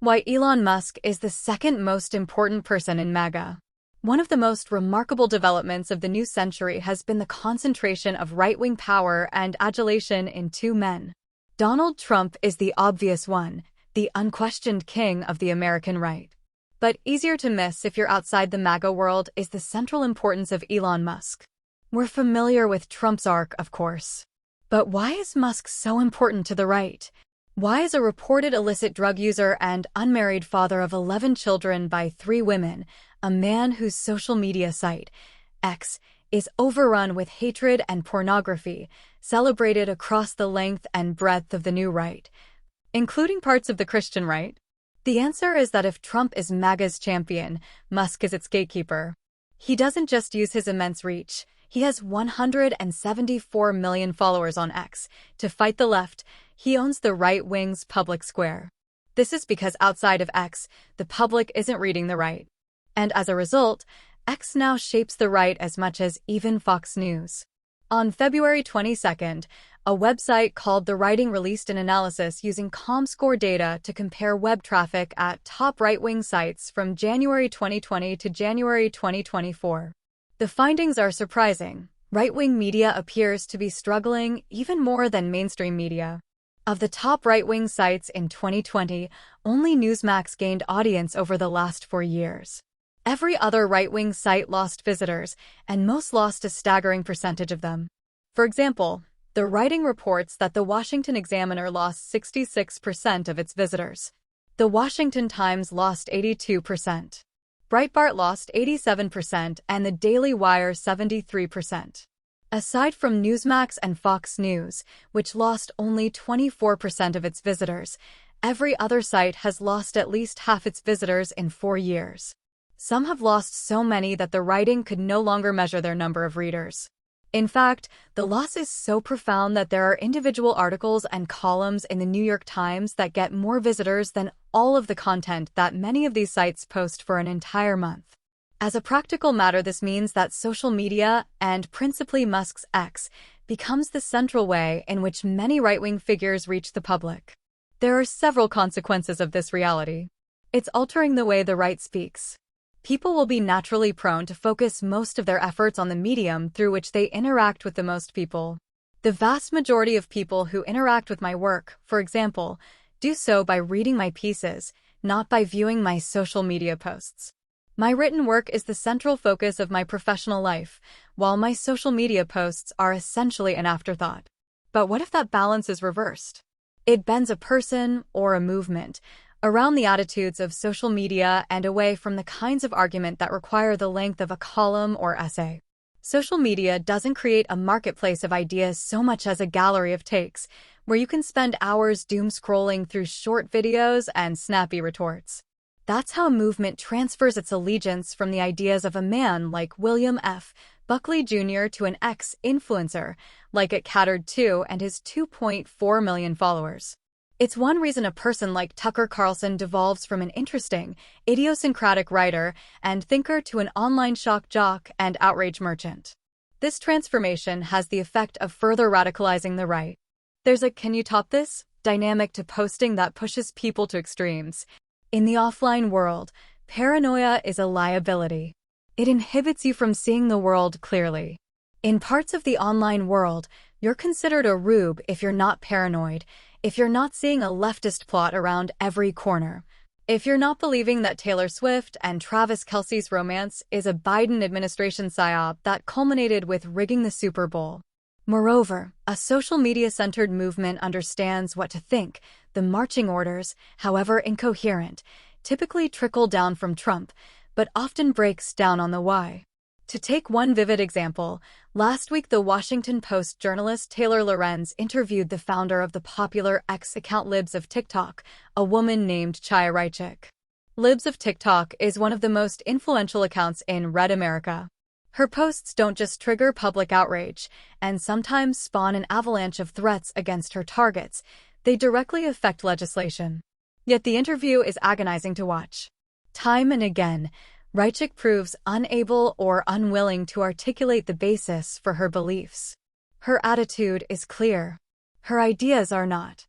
Why Elon Musk is the second most important person in MAGA. One of the most remarkable developments of the new century has been the concentration of right-wing power and adulation in two men. Donald Trump is the obvious one, the unquestioned king of the American right. But easier to miss if you're outside the MAGA world is the central importance of Elon Musk. We're familiar with Trump's arc, of course. But why is Musk so important to the right? Why is a reported illicit drug user and unmarried father of 11 children by 3 women, a man whose social media site, X, is overrun with hatred and pornography, celebrated across the length and breadth of the new right, including parts of the Christian right? The answer is that if Trump is MAGA's champion, Musk is its gatekeeper. He doesn't just use his immense reach. He has 174 million followers on X. To fight the left, he owns the right wing's public square. This is because outside of X, the public isn't reading the right. And as a result, X now shapes the right as much as even Fox News. On February 22nd, a website called The Writing released an analysis using ComScore data to compare web traffic at top right-wing sites from January 2020 to January 2024. The findings are surprising. Right-wing media appears to be struggling even more than mainstream media. Of the top right-wing sites in 2020, only Newsmax gained audience over the last 4 years. Every other right-wing site lost visitors, and most lost a staggering percentage of them. For example, The Writing reports that the Washington Examiner lost 66% of its visitors. The Washington Times lost 82%. Breitbart lost 87% and the Daily Wire 73%. Aside from Newsmax and Fox News, which lost only 24% of its visitors, every other site has lost at least half its visitors in 4 years. Some have lost so many that The Writing could no longer measure their number of readers. In fact, the loss is so profound that there are individual articles and columns in the New York Times that get more visitors than all of the content that many of these sites post for an entire month. As a practical matter, this means that social media, and principally Musk's X, becomes the central way in which many right-wing figures reach the public. There are several consequences of this reality. It's altering the way the right speaks. People will be naturally prone to focus most of their efforts on the medium through which they interact with the most people. The vast majority of people who interact with my work, for example, do so by reading my pieces, not by viewing my social media posts. My written work is the central focus of my professional life, while my social media posts are essentially an afterthought. But what if that balance is reversed? It bends a person, or a movement, around the attitudes of social media and away from the kinds of argument that require the length of a column or essay. Social media doesn't create a marketplace of ideas so much as a gallery of takes, where you can spend hours doom scrolling through short videos and snappy retorts. That's how a movement transfers its allegiance from the ideas of a man like William F. Buckley Jr. to an ex-influencer, like at Cattard2 and his 2.4 million followers. It's one reason a person like Tucker Carlson devolves from an interesting, idiosyncratic writer and thinker to an online shock jock and outrage merchant. This transformation has the effect of further radicalizing the right. There's a "can you top this?" dynamic to posting that pushes people to extremes. In the offline world, paranoia is a liability. It inhibits you from seeing the world clearly. In parts of the online world, you're considered a rube if you're not paranoid, if you're not seeing a leftist plot around every corner, if you're not believing that Taylor Swift and Travis Kelce's romance is a Biden administration psyop that culminated with rigging the Super Bowl. Moreover, a social media-centered movement understands what to think. The marching orders, however incoherent, typically trickle down from Trump, but often breaks down on the why. To take one vivid example, last week the Washington Post journalist Taylor Lorenz interviewed the founder of the popular X account Libs of TikTok, a woman named Chaya Raichik. Libs of TikTok is one of the most influential accounts in Red America. Her posts don't just trigger public outrage, and sometimes spawn an avalanche of threats against her targets, they directly affect legislation. Yet the interview is agonizing to watch. Time and again, Raichik proves unable or unwilling to articulate the basis for her beliefs. Her attitude is clear. Her ideas are not.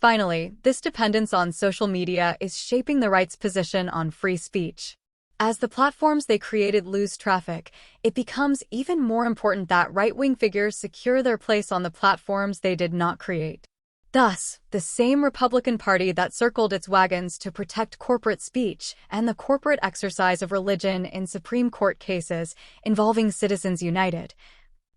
Finally, this dependence on social media is shaping the right's position on free speech. As the platforms they created lose traffic, it becomes even more important that right-wing figures secure their place on the platforms they did not create. Thus, the same Republican Party that circled its wagons to protect corporate speech and the corporate exercise of religion in Supreme Court cases involving Citizens United,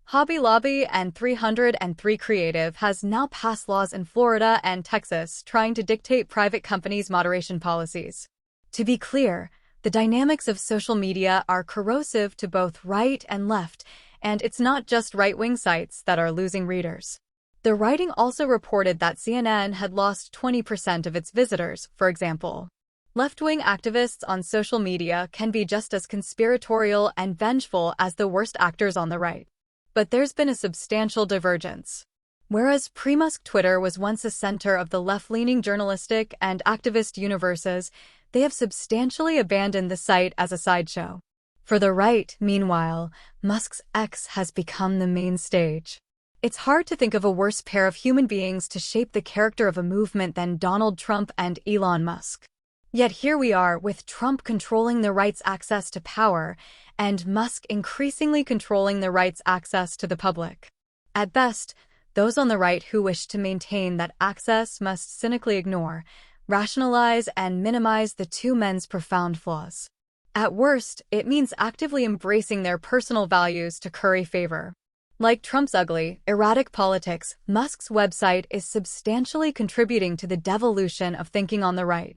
Hobby Lobby, and 303 Creative has now passed laws in Florida and Texas trying to dictate private companies' moderation policies. To be clear, the dynamics of social media are corrosive to both right and left, and it's not just right-wing sites that are losing readers. The writing also reported that CNN had lost 20% of its visitors, for example. Left-wing activists on social media can be just as conspiratorial and vengeful as the worst actors on the right. But there's been a substantial divergence. Whereas pre-Musk Twitter was once a center of the left-leaning journalistic and activist universes, they have substantially abandoned the site as a sideshow. For the right, meanwhile, Musk's X has become the main stage. It's hard to think of a worse pair of human beings to shape the character of a movement than Donald Trump and Elon Musk. Yet here we are, with Trump controlling the right's access to power, and Musk increasingly controlling the right's access to the public. At best, those on the right who wish to maintain that access must cynically ignore, rationalize, and minimize the two men's profound flaws. At worst, it means actively embracing their personal values to curry favor. Like Trump's ugly, erratic politics, Musk's website is substantially contributing to the devolution of thinking on the right.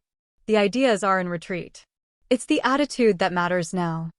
The ideas are in retreat. It's the attitude that matters now.